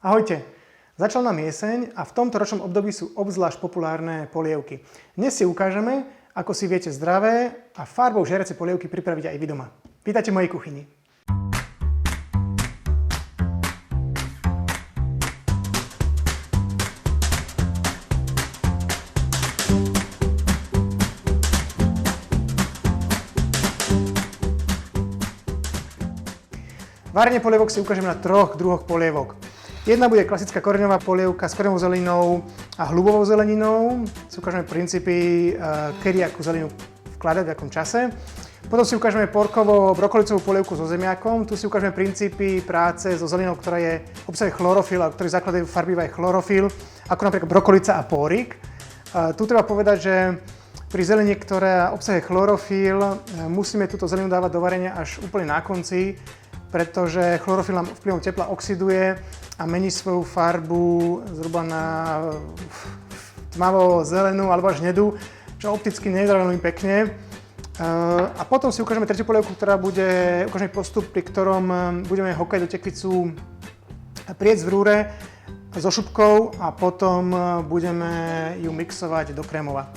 Ahojte! Začal nám jeseň a v tomto ročnom období sú obzvlášť populárne polievky. Dnes si ukážeme, ako si viete zdravé a farbou žiariace polievky pripraviť aj vy doma. Vítajte v mojej kuchyni. Varenie polievok si ukážeme na troch druhoch polievok. Jedna bude klasická koreňová polievka s koreňovou zeleninou a hľubovou zeleninou. Si ukážeme princípy, kedy akú zeleninu vkladať, v akom čase. Potom si ukážeme porkovo-brokolicovú polievku so zemiakom. Tu si ukážeme princípy práce so zeleninou, ktorá obsahuje chlorofil a ktorý zakladajú farbiva aj chlorofil, ako napríklad brokolica a pórik. Tu treba povedať, že pri zelení, ktorá obsahuje chlorofil, musíme túto zeleninu dávať do varenia až úplne na konci, pretože chlorofil nám vplyvom tepla oxiduje a mení svoju farbu zhruba na tmavo-zelenú alebo až hnedú, čo opticky nie je veľmi pekne. A potom si ukážeme tretiu polievku, ktorá bude ukážeme postup, pri ktorom budeme hokať do tekvicu priec v rúre so šupkou a potom budeme ju mixovať do krémova.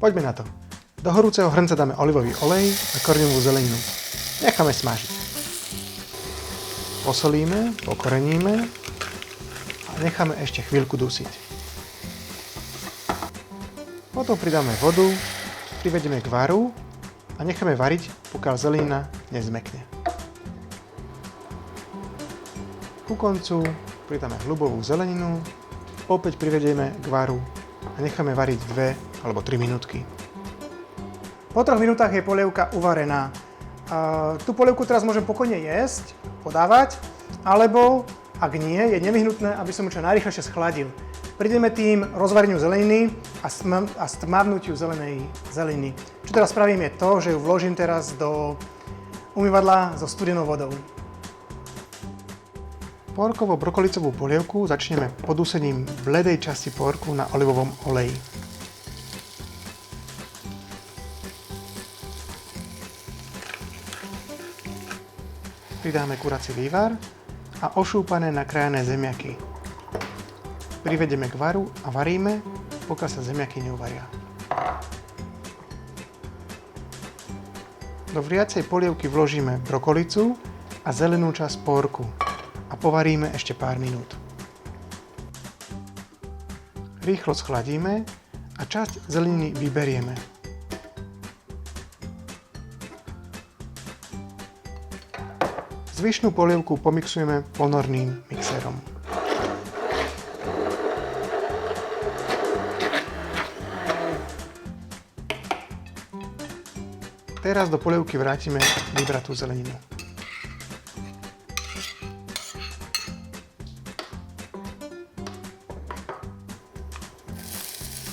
Poďme na to. Do horúceho hrnca dáme olivový olej a koreňovú zeleninu. Necháme smažiť. Posolíme, pokoreníme a necháme ešte chvíľku dusiť. Potom pridáme vodu, privedieme k varu a necháme variť, pokiaľ zelenina nezmekne. Ku koncu pridáme hľubovú zeleninu, opäť privedieme k varu a necháme variť 2 alebo 3 minútky. Po 3 minútach je polievka uvarená. Tú polievku teraz môžem pokojne jesť, podávať, alebo ak nie, je nevyhnutné, aby som ju čo najrýchlejšie schladil. Prídeme tým rozvareniu zeleniny a stmavnutiu zelenej zeliny. Čo teraz spravím je to, že ju vložím teraz do umývadla so studenou vodou. Porkovo-brokolicovú polievku začneme podúsením bledej časti porku na olivovom oleji. Pridáme kurací vývar a ošúpané nakrájané zemiaky. Privedieme k varu a varíme, pokiaľ sa zemiaky neuvaria. Do vriacej polievky vložíme brokolicu a zelenú časť porku a povaríme ešte pár minút. Rýchlo schladíme a časť zeleniny vyberieme. Zvyšnú polievku pomixujeme ponorným mixérom. Teraz do polievky vrátime vybratú zeleninu.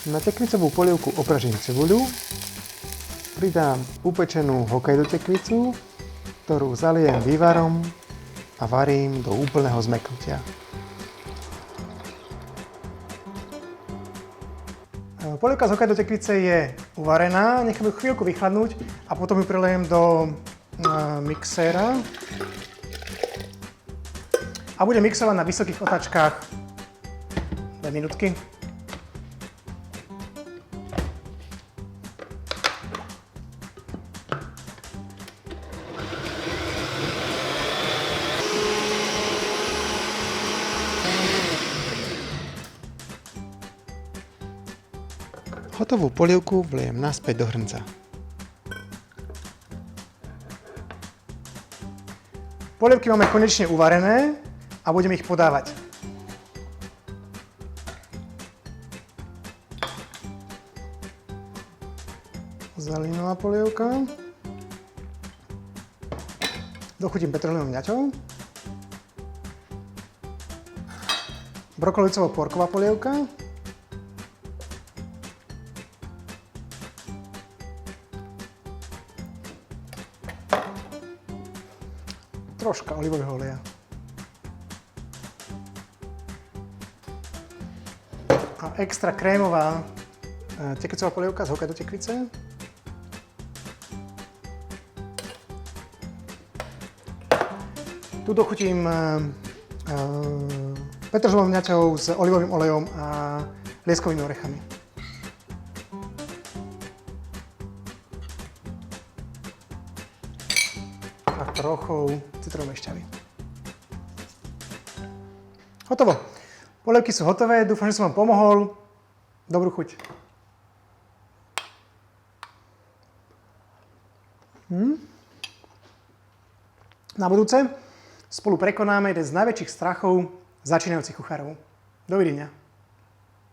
Na tekvicovú polievku opražím cebuľu, pridám upečenú hokajdu tekvicu, ktorú zaliem vývarom a varím do úplného zmäknutia. Polievka z hokajdu tekvice je uvarená, nechám ju chvíľku vychladnúť a potom ju prilejem do mixéra a budem mixovať na vysokých otáčkach 2 minútky. Hotovú polievku vlejem naspäť do hrnca. Polievky máme konečne uvarené a budeme ich podávať. Zeleninová polievka. Dochutím petrolejnou mňaťou. Brokolicovo-porková polievka. Troška olivového oleja. A extra krémová tekvicová polievka z hokajdu tekvice. Tu dochutím petržlovou mňaťou s olivovým olejom a lieskovými orechami. A trochou citrónovej šťavy. Hotovo. Polievky sú hotové, dúfam, že som vám pomohol. Dobrú chuť. Na budúce spolu prekonáme jeden z najväčších strachov začínajúcich kuchárov. Dovidenia.